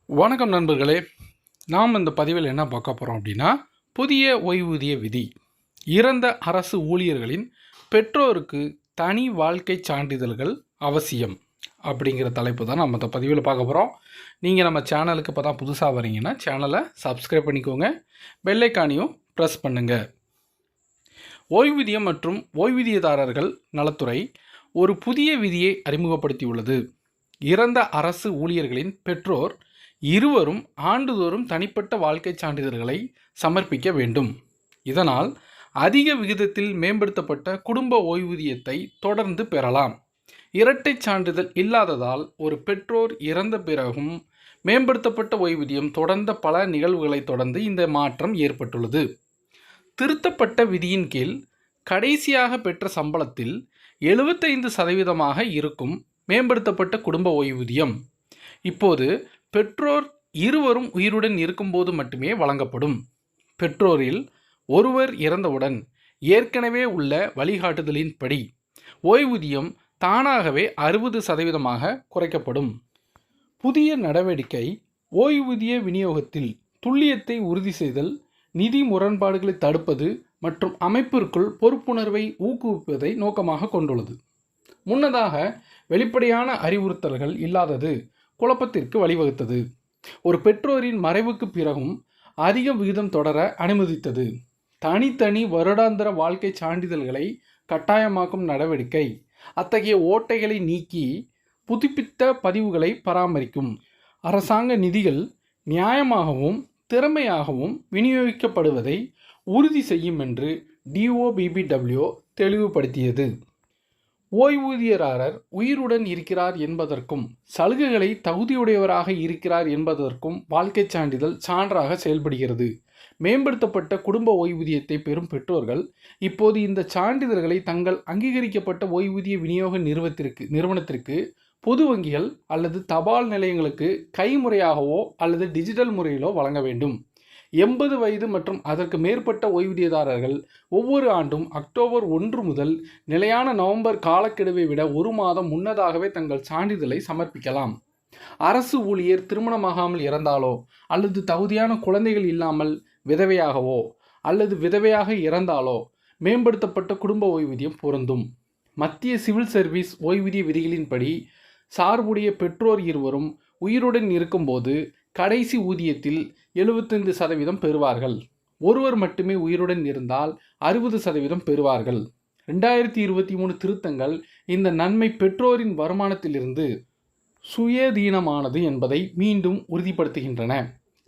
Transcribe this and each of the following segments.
வணக்கம் நண்பர்களே. நாம் இந்த பதிவில் என்ன பார்க்க போகிறோம் அப்படின்னா, புதிய ஓய்வூதிய விதி. இறந்த அரசு ஊழியர்களின் பெற்றோருக்கு தனி வாழ்க்கை சான்றிதழ்கள் அவசியம் அப்படிங்கிற தலைப்பு தான் நம்ம இந்த பதிவில் பார்க்க போகிறோம். நீங்கள் நம்ம சேனலுக்கு இப்போ தான் புதுசாக வரீங்கன்னா சேனலை சப்ஸ்கிரைப் பண்ணிக்கோங்க, பெல்லைக்கானையும் ப்ரெஸ் பண்ணுங்கள். ஓய்வூதியம் மற்றும் ஓய்வூதியதாரர்கள் நலத்துறை ஒரு புதிய விதியை அறிமுகப்படுத்தியுள்ளது. இறந்த அரசு ஊழியர்களின் பெற்றோர் இருவரும் ஆண்டுதோறும் தனிப்பட்ட வாழ்க்கை சான்றிதழ்களை சமர்ப்பிக்க வேண்டும். இதனால் அதிக விகிதத்தில் மேம்படுத்தப்பட்ட குடும்ப ஓய்வூதியத்தை தொடர்ந்து பெறலாம். இரட்டை சான்றிதழ் இல்லாததால் ஒரு பெற்றோர் இறந்த பிறகும் மேம்படுத்தப்பட்ட ஓய்வூதியம் தொடர்ந்த பல நிகழ்வுகளை தொடர்ந்து இந்த மாற்றம் ஏற்பட்டுள்ளது. திருத்தப்பட்ட விதியின் கீழ் கடைசியாக பெற்ற சம்பளத்தில் 75% இருக்கும் மேம்படுத்தப்பட்ட குடும்ப ஓய்வூதியம் இப்போது பெற்றோர் இருவரும் உயிருடன் இருக்கும்போது மட்டுமே வழங்கப்படும். பெற்றோரில் ஒருவர் இறந்தவுடன் ஏற்கனவே உள்ள வழிகாட்டுதலின்படி ஓய்வூதியம் தானாகவே 60% குறைக்கப்படும். புதிய நடவடிக்கை ஓய்வூதிய விநியோகத்தில் துல்லியத்தை உறுதி செய்தல், நிதி முரண்பாடுகளை தடுப்பது மற்றும் அமைப்பிற்குள் பொறுப்புணர்வை ஊக்குவிப்பதை நோக்கமாக கொண்டுள்ளது. முன்னதாக வெளிப்படையான அறிவுறுத்தல்கள் இல்லாதது குழப்பத்திற்கு வழிவகுத்தது. ஒரு பெற்றோரின் மறைவுக்கு பிறகும் அதிக விகிதம் தொடர அனுமதித்தது. தனித்தனி வருடாந்திர வாழ்க்கை சான்றிதழ்களை கட்டாயமாக்கும் நடவடிக்கை அத்தகைய ஓட்டைகளை நீக்கி புதுப்பித்த பதிவுகளை பராமரிக்கும். அரசாங்க நிதிகள் நியாயமாகவும் திறமையாகவும் விநியோகிக்கப்படுவதை உறுதி செய்யும் என்று DOBBW தெளிவுபடுத்தியது. ஓய்வூதியதாரர் உயிருடன் இருக்கிறார் என்பதற்கும் சலுகைகளை தகுதியுடையவராக இருக்கிறார் என்பதற்கும் வாழ்க்கை சான்றிதழ் சான்றாக செயல்படுகிறது. மேம்படுத்தப்பட்ட குடும்ப ஓய்வூதியத்தை பெறும் பெற்றோர்கள் இப்போது இந்த சான்றிதழ்களை தங்கள் அங்கீகரிக்கப்பட்ட ஓய்வூதிய விநியோக நிறுவனத்திற்கு, பொது வங்கிகள் அல்லது தபால் நிலையங்களுக்கு கைமுறையாகவோ அல்லது டிஜிட்டல் முறையிலோ வழங்க வேண்டும். 80 வயது மற்றும் அதற்கு மேற்பட்ட ஓய்வூதியதாரர்கள் ஒவ்வொரு ஆண்டும் அக்டோபர் 1 முதல் நிலையான நவம்பர் காலக்கெடுவை விட 1 மாதம் முன்னதாகவே தங்கள் சான்றிதழை சமர்ப்பிக்கலாம். அரசு ஊழியர் திருமணமாகாமல் இறந்தாலோ அல்லது தகுதியான குழந்தைகள் இல்லாமல் விதவையாகவோ அல்லது விதவையாக இறந்தாலோ மேம்படுத்தப்பட்ட குடும்ப ஓய்வூதியம் பொருந்தும். மத்திய சிவில் சர்வீஸ் ஓய்வூதிய விதிகளின்படி சார்புடைய பெற்றோர் இருவரும் உயிருடன் இருக்கும்போது கடைசி ஊதியத்தில் 75% பெறுவார்கள். ஒருவர் மட்டுமே உயிருடன் இருந்தால் 60% பெறுவார்கள். 2023 திருத்தங்கள் இந்த நன்மை பெற்றோரின் வருமானத்திலிருந்து சுயாதீனமானது என்பதை மீண்டும் உறுதிப்படுத்துகின்றன.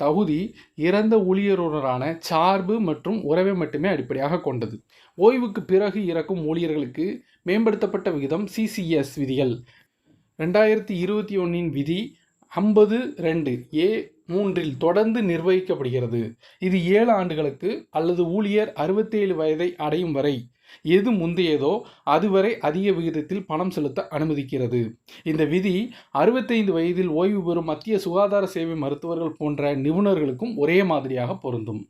தகுதி இறந்த ஊழியருடனான சார்பு மற்றும் உறவை மட்டுமே அடிப்படையாக கொண்டது. ஓய்வுக்கு பிறகு இறக்கும் ஊழியர்களுக்கு மேம்படுத்தப்பட்ட விகிதம் CCS விதிகள் 2021 விதி 52(a)(3) தொடர்ந்து நிர்வகிக்கப்படுகிறது. இது 7 ஆண்டுகளுக்கு அல்லது ஊழியர் 67 வயதை அடையும் வரை எது முந்தையதோ அதுவரை அதிக விகிதத்தில் பணம் செலுத்த அனுமதிக்கிறது. இந்த விதி 65 வயதில் ஓய்வு பெறும் மத்திய சுகாதார சேவை மருத்துவர்கள் போன்ற நிபுணர்களுக்கும் ஒரே மாதிரியாக பொருந்தும்.